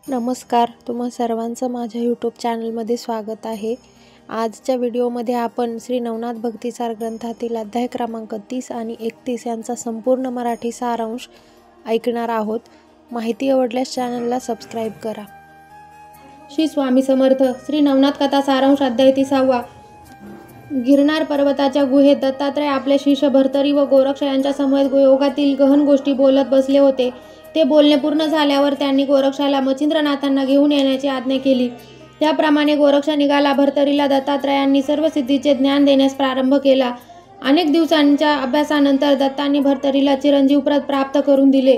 नमस्कार, तुम्हा सर्वांचं माझ्या यूट्यूब चॅनलमध्ये स्वागत आहे। आजच्या व्हिडिओमध्ये आपण श्री नवनाथ भक्तिसार ग्रंथातील अध्याय क्रमांक 30 आणि 31 यांचा संपूर्ण मराठी सारांश ऐकणार आहोत। माहिती आवडल्यास चॅनलला सबस्क्राईब करा। श्री स्वामी समर्थ। श्री नवनाथ कथा सारांश अध्याय 30। गिरनार पर्वताच्या गुहेत दत्तात्रय आपले शिष्य भर्तरी व गोरक्ष यांच्या समवेत योगातील गहन गोष्टी बोलत बसले होते। ते बोलणे पूर्ण झाल्यावर त्यांनी गोरक्षाला मच्छिंद्रनाथांना घेऊन येण्याची आज्ञा केली। त्याप्रमाणे गोरक्ष निघाला। भर्तरीला दत्तात्रयांनी सर्व सिद्धीचे ज्ञान देण्यास प्रारंभ केला। अनेक दिवसांच्या अभ्यासानंतर दत्तांनी भर्तरीला चिरंजीव पद प्राप्त करून दिले।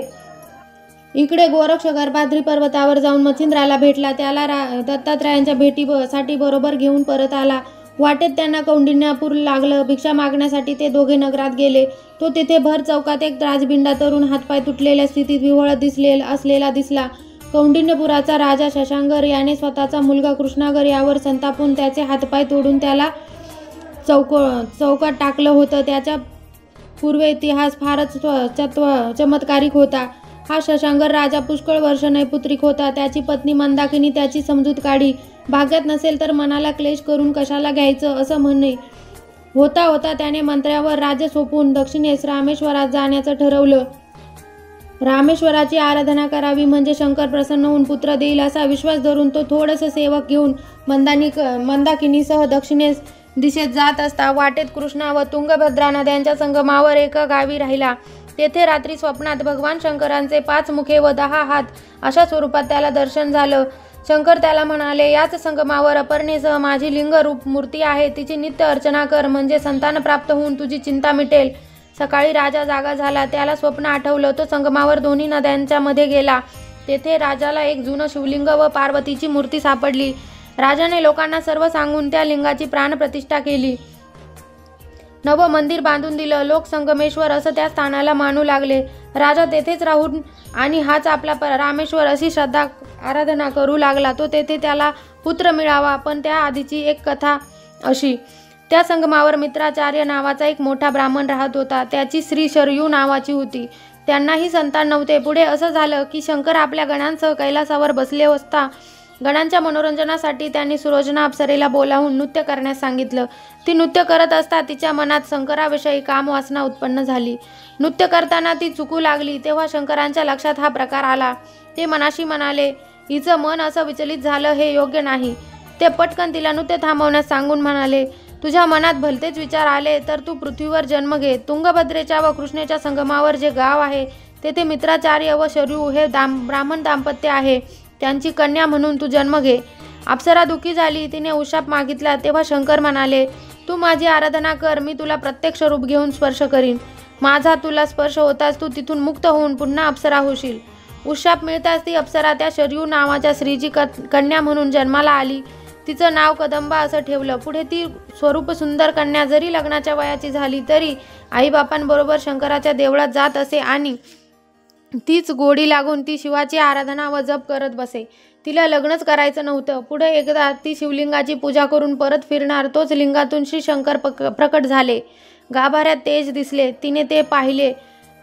इकडे गोरक्ष गर्भाद्री पर्वतावर जाऊन मच्छिंद्राला भेटला। त्याला दत्तात्रयांच्या भेटीसाठी बरोबर घेऊन परत आला। वाटेत त्यांना कौंडिन्यपूर लागलं। भिक्षा मागण्यासाठी ते दोघे नगरात गेले। तो तेथे भर चौकात एक राजबिंडा तरुण हातपाय तुटलेल्या स्थितीत विव्हळत असलेला दिसला। कौंडिन्यपुराचा राजा शशांकर याने स्वतःचा मुलगा कृष्णागर यावर संतापून त्याचे हातपाय तोडून त्याला चौकात टाकलं होतं। त्याचा पूर्व इतिहास फारच चमत्कारिक होता। हा शशांकर राजा पुष्कळ वर्ष नैपुत्रिक होता। त्याची पत्नी मंदाकिनी त्याची समजूत काढी। भाग्यात नसेल तर मनाला क्लेश करून कशाला घ्यायचं असं म्हणणे। होता होता त्याने मंत्र्यावर राज्य सोपवून दक्षिणेस रामेश्वरात जाण्याचं ठरवलं। रामेश्वराची आराधना करावी म्हणजे शंकर प्रसन्न होऊन पुत्र देईल असा विश्वास धरून तो थोडंसं सेवक घेऊन मंदाकिनीसह दक्षिणेस दिशेत जात असता वाटेत कृष्णा व तुंगभद्रा नद्यांच्या संगमावर एका गावी राहिला। तेथे रात्री स्वप्नात भगवान शंकरांचे 5 मुखे व 10 हात अशा स्वरूपात त्याला दर्शन झालं। शंकर त्याला म्हणाले, याच संगमावर अपर्णेसह माझी लिंगरूप मूर्ती आहे। तिची नित्य अर्चना कर म्हणजे संतान प्राप्त होऊन तुझी चिंता मिटेल। सकाळी राजा जागा झाला। त्याला स्वप्न आठवलं। तो संगमावर दोन्ही नद्यांच्या मध्ये गेला। तेथे राजाला एक जुनं शिवलिंग व पार्वतीची मूर्ती सापडली। राजाने लोकांना सर्व सांगून त्या लिंगाची प्राणप्रतिष्ठा केली। नवं मंदिर बांधून दिलं। लोक संगमेश्वर असं त्या स्थानाला मानू लागले। राजा तेथेच राहून आणि हाच आपला रामेश्वर अशी श्रद्धा आराधना करू लागला। तो तेथे त्याला पुत्र मिळावा। पण त्या आधीची एक कथा अशी। त्या संगमावर मित्राचार्य नावाचा एक मोठा ब्राह्मण राहत होता। त्याची स्त्री शरयू नावाची होती। त्यांनाही संतान नव्हते। पुढे असं झालं की शंकर आपल्या गणांसह कैलासावर बसले असता गणांच्या मनोरंजनासाठी त्यांनी सुलोचना अप्सरेला बोलावून नृत्य करण्यास सांगितलं। ती नृत्य करत असता तिच्या मनात शंकराविषयी कामवासना उत्पन्न झाली। नृत्य करताना ती चुकू लागली। तेव्हा शंकरांच्या लक्षात हा प्रकार आला। ते मनाशी म्हणाले, हिचं मन असं विचलित झालं हे योग्य नाही। ते पटकन तिला नृत्य थांबवण्यास सांगून म्हणाले, तुझ्या मनात भलतेच विचार आले तर तू पृथ्वीवर जन्म घे। तुंगभद्रेच्या व कृष्णेच्या संगमावर जे गाव आहे तेथे मित्राचार्य व शरयू हे ब्राह्मण दाम्पत्य आहे। त्यांची कन्या म्हणून तू जन्म घे। अप्सरा दुःखी झाली। तिने उशाप मागितला। तेव्हा शंकर म्हणाले, तू माझी आराधना कर, मी तुला प्रत्यक्ष रूप घेऊन स्पर्श करीन। माझा तुला स्पर्श होताच तू तिथून मुक्त होऊन पुन्हा अप्सरा होशील। उशाप मिळताच ती अप्सरा त्या शरयू नावाच्या स्त्रीची कन्या म्हणून जन्माला आली। तिचं नाव कदंबा असं ठेवलं। पुढे ती स्वरूप सुंदर कन्या जरी लग्नाच्या वयाची झाली तरी आईबापांबरोबर शंकराच्या देवळात जात असे आणि तीच गोडी लागून ती शिवाची आराधना व जप करत बसे। तिला लग्नच करायचं नव्हतं। पुढे एकदा ती शिवलिंगाची पूजा करून परत फिरणार तोच लिंगातून श्री शंकर प्रकट झाले। गाभाऱ्यात तेज दिसले। तिने ते पाहिले।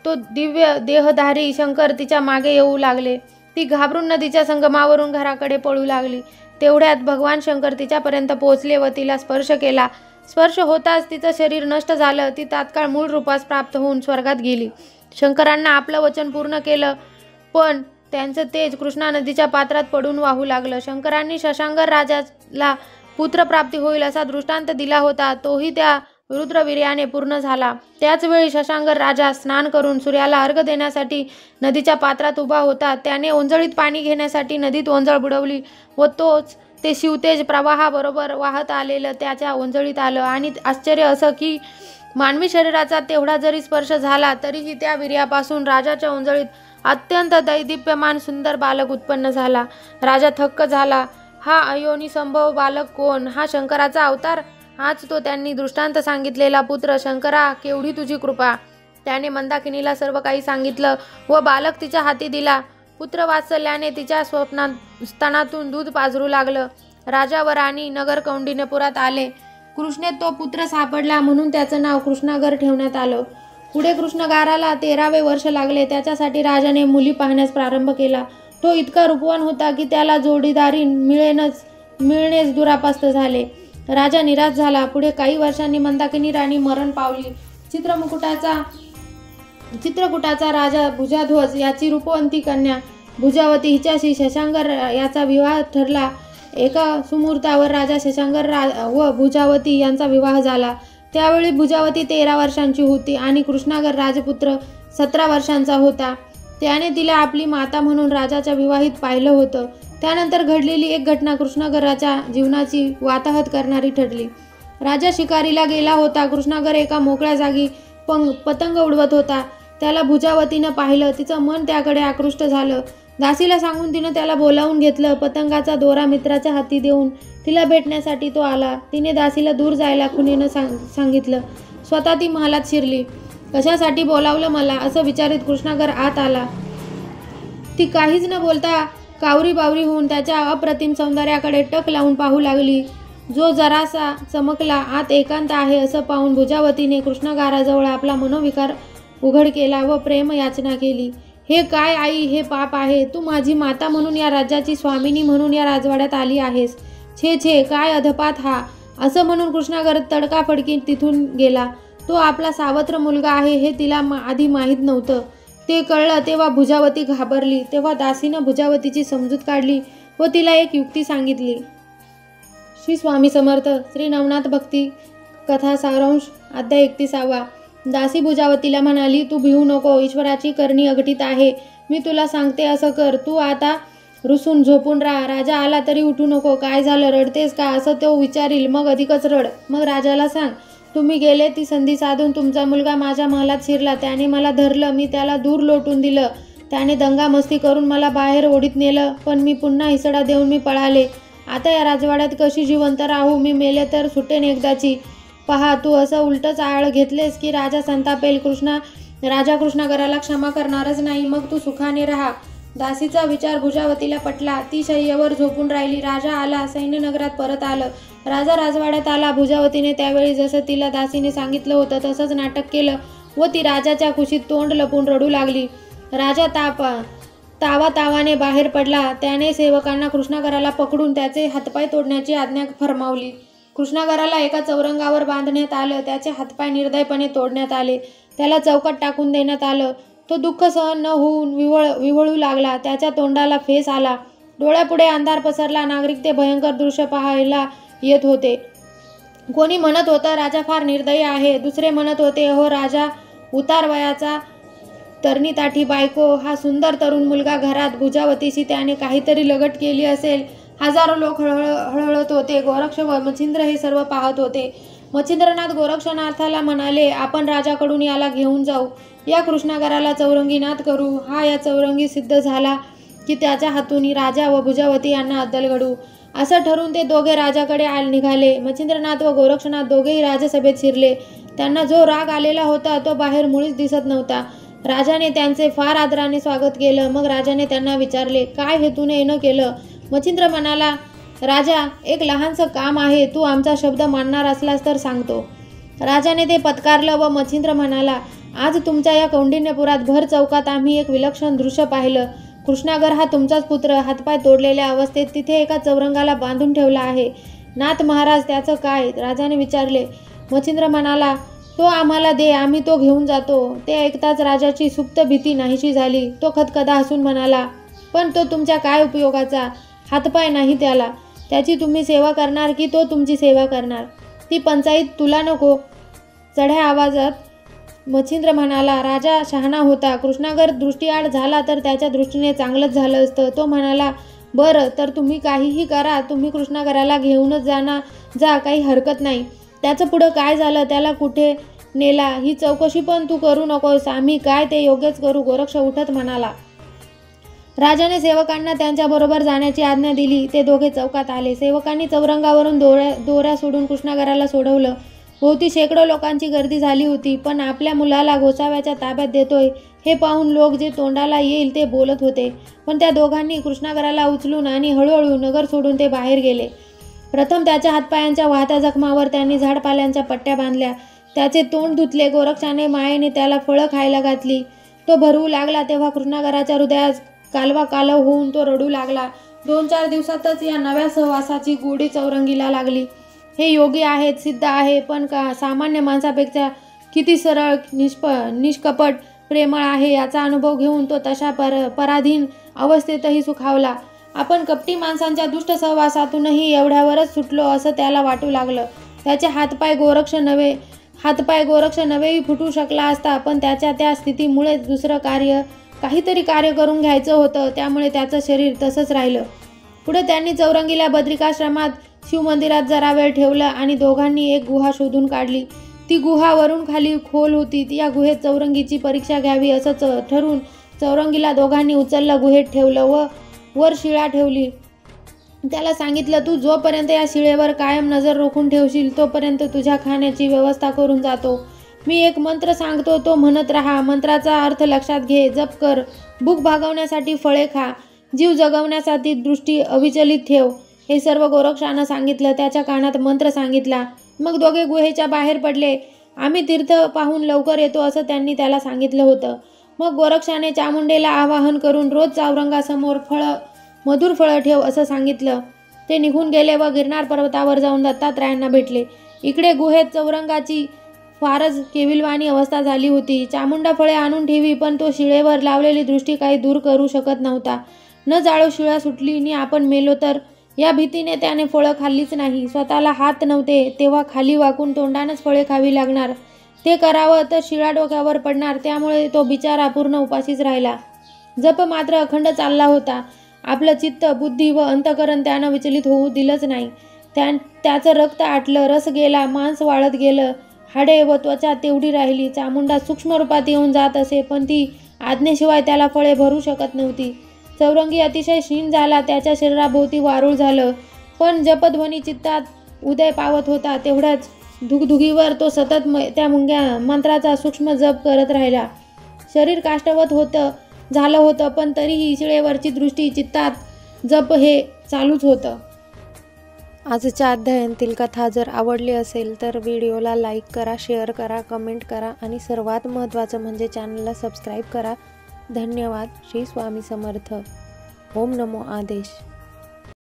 तो दिव्य देहधारी शंकर तिच्या मागे येऊ लागले। ती घाबरून नदीच्या संगमावरून घराकडे पळू लागली। तेवढ्यात भगवान शंकर तिच्यापर्यंत पोहोचले व तिला स्पर्श केला। स्पर्श होताच तिचं शरीर नष्ट झालं। ती तात्काळ मूळ रूपास प्राप्त होऊन स्वर्गात गेली। शंकरांना आपलं वचन पूर्ण केलं पण त्यांचं तेज कृष्णा नदीच्या पात्रात पडून वाहू लागलं। शंकरांनी शशांकर राजाला पुत्रप्राप्ती होईल असा दृष्टांत दिला होता तोही त्या रुद्रवीर्याने पूर्ण झाला। त्याच वेळी शशांकर राजा स्नान करून सूर्याला अर्घ्य देण्यासाठी नदीच्या पात्रात उभा होता। त्याने ओंजळीत पाणी घेण्यासाठी नदीत ओंजळ बुडवली व तोच ते शिवतेज प्रवाहाबरोबर वाहत आलेलं त्याच्या ओंजळीत आलं। आणि आश्चर्य असं की मानवी शरीराचा तेवढा जरी स्पर्श झाला तरीही त्या वीर्यापासून राजाच्या ओंजळीत अत्यंत दैदिप्यमान सुंदर बालक उत्पन्न झाला। राजा थक्क झाला। हा अयोनिसंभव बालक कोण? हा शंकराचा अवतार? हाच तो त्यांनी दृष्टांत सांगितलेला पुत्र। शंकरा, केवढी तुझी कृपा। त्याने मंदाकिनीला सर्व काही सांगितलं व बालक तिच्या हाती दिला। पुत्र वात्सल्याने तिच्या स्तनातून दूध पाझरू लागलं। राजा व राणी नगर कौंडिन्यपुरात आले। कृष्णेत तो पुत्र सापडला म्हणून त्याचं नाव कृष्णागर ठेवण्यात आलं। पुढे कृष्णगाराला 13वे वर्ष लागले। त्याच्यासाठी राजाने मुली पाहण्यास प्रारंभ केला। तो इतका रूपवान होता की त्याला जोडीदारी मिळणेच दुरापास्त झाले. राजा निराश झाला. पुढे काही वर्षांनी मंदाकिनी राणी मरण पावली. चित्रकूटाचा राजा भुजाध्वज याची रूपवंती कन्या भुजावती हिच्याशी शशांकर याचा विवाह ठरला. एका सुमुहूर्तावर राजा शशांकर व भुजावती यांचा विवाह झाला. त्यावेळी भुजावती 13 वर्षांची होती आणि कृष्णागर राजपुत्र 17 वर्षांचा होता. त्याने तिला आपली माता म्हणून राजाच्या विवाहित पाहिलं होतं. त्यानंतर घडलेली एक घटना कृष्णागराच्या जीवनाची वाताहत करणारी ठरली. राजा शिकारीला गेला होता. कृष्णागर एका मोकळ्या जागी पतंग उडवत होता. त्याला भुजावतीनं पाहिलं. तिचं मन त्याकडे आकृष्ट झालं. दासीला सांगून तिनं त्याला बोलावून घेतलं. पतंगाचा दोरा मित्राच्या हाती देऊन तिला भेटण्यासाठी तो आला. तिने दासीला दूर जायला खुनीनं सांगितलं. स्वतः ती महालात शिरली. कशासाठी बोलावलं मला असं विचारित कृष्णागर आत आला. ती काहीच न बोलता कावरी बावरी होऊन त्याच्या अप्रतिम सौंदर्याकडे टक लावून पाहू लागली. जो जरासा चमकला. आत एकांत आहे असं पाहून भुजावतीने कृष्णागाराजवळ आपला मनोविकार उघड केला व प्रेम याचना केली. हे काय आई, हे पाप आहे. तू माझी माता म्हणून या राज्याची स्वामिनी म्हणून या राजवाड्यात आली आहेस. छे छे, काय अधपात हा. असं म्हणून कृष्णागर तडकाफडकी तिथून गेला. तो आपला सावत्र मुलगा आहे हे तिला आधी माहीत नव्हतं. ते कळलं तेव्हा भुजावती घाबरली. तेव्हा दासीनं भुजावतीची समजूत काढली व तिला एक युक्ती सांगितली. श्री स्वामी समर्थ. श्री नवनाथ भक्ती कथा सारांश अध्याय 31. दासी भुजावतीला म्हणाली, तू भिवू नको. ईश्वराची करणी अघटित आहे. मी तुला सांगते असं कर. तू आता रुसून झोपून राहा. राजा आला तरी उठू नको. काय झालं, रडतेस का असं तो विचारील. मग अधिकच रड. मग राजाला सांग, तुम्ही गेले ती संधी साधून तुमचा मुलगा माझ्या महालात शिरला. त्याने मला धरलं. मी त्याला दूर लोटून दिलं. त्याने दंगामस्ती करून मला बाहेर ओढीत नेलं. पण मी पुन्हा हिसडा देऊन मी पळाले. आता या राजवाड्यात कशी जिवंत राहू. मी मेले तर सुटेन एकदाची. पहा, तू असं उलटच आळ घेतलेस की राजा संतापेल. राजा कृष्णागराला क्षमा करणारच नाही. मग तू सुखाने राहा. दासीचा विचार भुजावतीला पटला. ती शय्येवर झोपून राहिली. राजा आला. सैन्यनगरात परत आलं. राजा राजवाड्यात आला. भुजावतीने त्यावेळी जसं तिला दासीने सांगितलं होतं तसंच नाटक केलं व ती राजाच्या कुशीत तोंड लपून रडू लागली. राजा तावाने बाहेर पडला. त्याने सेवकांना कृष्णागराला पकडून त्याचे हातपाय तोडण्याची आज्ञा फरमावली. कृष्णागराला एका चौरंगावर बांधण्यात आलं. त्याचे हातपाय निर्दयपणे तोडण्यात आले. त्याला चौकात टाकून देण्यात आलं. तो दुःख सहन न होऊन विव्हळू लागला. त्याच्या तोंडाला फेस आला. डोळ्यापुढे अंधार पसरला. नागरिक ते भयंकर दृश्य पाहायला येत होते. कोणी म्हणत होतं राजा फार निर्दयी आहे. दुसरे म्हणत होते हो राजा उतार वयाचा तरणीताठी बायको हा सुंदर तरुण मुलगा घरात. भुजावतीशी त्याने काहीतरी लगट केली असेल. हजारो लोक हळहळत होते. गोरक्ष व मच्छिंद्र हे सर्व पाहत होते. मच्छिंद्रनाथ गोरक्षनाथाला म्हणाले, आपण राजाकडून याला घेऊन जाऊ. या कृष्णागराला चौरंगीनाथ करू. हा या चौरंगी सिद्ध झाला की त्याच्या हातून राजा व भुजावती यांना अद्दल घडू. असं ठरून ते दोघे राजाकडे निघाले. मच्छिंद्रनाथ व गोरक्षनाथ दोघेही राजसभेत शिरले. त्यांना जो राग आलेला होता तो बाहेर मुळीच दिसत नव्हता. राजाने त्यांचे फार आदराने स्वागत केलं. मग राजाने त्यांना विचारले, काय हेतूने येणं केलं. मच्छिंद्र म्हणाला, राजा एक लहानसं काम आहे. तू आमचा शब्द मानणार असलास तर सांगतो. राजाने ते पत्कारलं व मच्छिंद्र म्हणाला, आज तुमच्या या कौंडिन्यपुरात भर चौकात आम्ही एक विलक्षण दृश्य पाहिलं. कृष्णागर हा तुमचाच पुत्र हातपाय तोडलेल्या अवस्थेत तिथे एका चौरंगाला बांधून ठेवला आहे. नाथ महाराज त्याचं काय. राजाने विचारले. मच्छिंद्र म्हणाला, तो आम्हाला दे. आम्ही तो घेऊन जातो. ते ऐकताच राजाची सुप्त भीती नाहीशी झाली. तो खदखदा हसून म्हणाला, पण तो तुमच्या काय उपयोगाचा. हातपाय नाही त्याला. त्याची तुम्ही सेवा करणार की तो तुमची सेवा करणार. ती पंचायत तुला नको. चढ्या आवाजात मच्छिंद्र म्हणाला. राजा शहाणा होता. कृष्णागर दृष्टीआड झाला तर त्याच्या दृष्टीने चांगलंच झालं असतं. तो म्हणाला, बरं तर तुम्ही काहीही करा. तुम्ही कृष्णागराला घेऊनच जा. काही हरकत नाही. त्याचं पुढं काय झालं, त्याला कुठे नेला ही चौकशी पण तू करू नकोस. आम्ही काय ते योग्यच करू. गोरक्ष उठत म्हणाला. राजाने सेवकांना त्यांच्याबरोबर जाण्याची आज्ञा दिली. ते दोघे चौकात आले. सेवकांनी चौरंगावरून दोऱ्या सोडून कृष्णागराला सोडवलं. भोवती शेकडो लोकांची गर्दी झाली होती. पण आपल्या मुलाला गोसाव्याच्या ताब्यात देतोय हे पाहून लोक जे तोंडाला येईल ते बोलत होते. पण त्या दोघांनी कृष्णागराला उचलून आणि हळूहळू नगर सोडून ते बाहेर गेले. प्रथम त्याच्या हातपायांच्या वाहत्या जखमावर त्यांनी झाडपाल्यांच्या पट्ट्या बांधल्या. त्याचे तोंड धुतले. गोरक्षाने मायेने त्याला फळं खायला घातली. तो भरवू लागला तेव्हा कृष्णागराच्या हृदयात कालवा कालव होऊन तो रडू लागला. 2-4 दिवसातच या नव्या सहवासाची गोडी चौरंगीला लागली. हे योगी आहेत, सिद्ध आहे, पण सामान्य माणसापेक्षा किती सरळ, निष्कपट, प्रेमळ आहे याचा अनुभव घेऊन तो तशा पराधीन अवस्थेतही सुखावला. आपण कपटी माणसांच्या दुष्ट सहवासातूनही एवढ्यावरच सुटलो असं त्याला वाटू लागलं. त्याचे हातपाय गोरक्ष नवेही फुटू शकला असता, पण त्याच्या त्या स्थितीमुळेच काहीतरी कार्य करून घ्यायचं होतं, त्यामुळे त्याचं शरीर तसंच राहिलं. पुढे त्यांनी चौरंगीला बद्रिकाश्रमात शिवमंदिरात जरा वेळ ठेवलं आणि दोघांनी एक गुहा शोधून काढली. ती गुहा वरून खाली खोल होती. या गुहेत चौरंगीची परीक्षा घ्यावी असं ठरून चौरंगीला दोघांनी उचललं, गुहेत ठेवलं व वर शिळा ठेवली. त्याला सांगितलं, तू जोपर्यंत या शिळेवर कायम नजर रोखून ठेवशील तोपर्यंत तुझ्या खाण्याची व्यवस्था करून जातो. मी एक मंत्र सांगतो, तो म्हणत राहा. मंत्राचा अर्थ लक्षात घे, जप कर. भूक भागवण्यासाठी फळे खा. जीव जगवण्यासाठी दृष्टी अविचलित ठेव. हे सर्व गोरक्षानं सांगितलं. त्याच्या कानात मंत्र सांगितला. मग दोघे गुहेच्या बाहेर पडले. आम्ही तीर्थ पाहून लवकर येतो असं त्यांनी त्याला सांगितलं होतं. मग गोरक्षाने चामुंडेला आवाहन करून रोज चौरंगासमोर मधुर फळं ठेव असं सांगितलं. ते निघून गेले व गिरनार पर्वतावर जाऊन दत्तात्रयांना भेटले. इकडे गुहेत चौरंगाची फारच केविलवाणी अवस्था झाली होती. चामुंडा फळे आणून ठेवी, पण तो शिळेवर लावलेली दृष्टी काही दूर करू शकत नव्हता. न जाळो शिळा सुटली नि आपण मेलो तर, या भीतीने त्याने फळं खाल्लीच नाही. स्वतःला हात नव्हते तेव्हा खाली वाकून तोंडानंच फळे खावी लागणार. ते करावं तर शिळा डोक्यावर पडणार, त्यामुळे तो बिचारा पूर्ण उपाशीच राहिला. जप मात्र अखंड चालला होता. आपलं चित्त, बुद्धी व अंतःकरण त्यानं विचलित होऊ दिलंच नाही. त्याचं रक्त आटलं, रस गेला, मांस वाळत गेलं, हाडे व त्वचा तेवढी राहिली. चामुंडा सूक्ष्म रूपात येऊन जात असे, पण ती आज्ञेशिवाय त्याला फळे भरू शकत नव्हती. चौरंगी अतिशय क्षीण झाला. त्याच्या शरीराभोवती वारूळ झालं, पण जपध्वनी चित्तात उदय पावत होता. तेवढ्याच धुगधुगीवर तो सतत त्या मुंग्या मंत्राचा सूक्ष्म जप करत राहिला. शरीर काष्ठवत झालं होतं, पण तरीही शिळेवरची दृष्टी, चित्तात जप हे चालूच होतं. आजच्या अध्यायातील कथा जर आवडली असेल तर व्हिडिओला लाईक करा, शेअर करा, कमेंट करा आणि सर्वात महत्त्वाचं म्हणजे चॅनलला सबस्क्राईब करा. धन्यवाद. श्री स्वामी समर्थ. ओम नमो आदेश.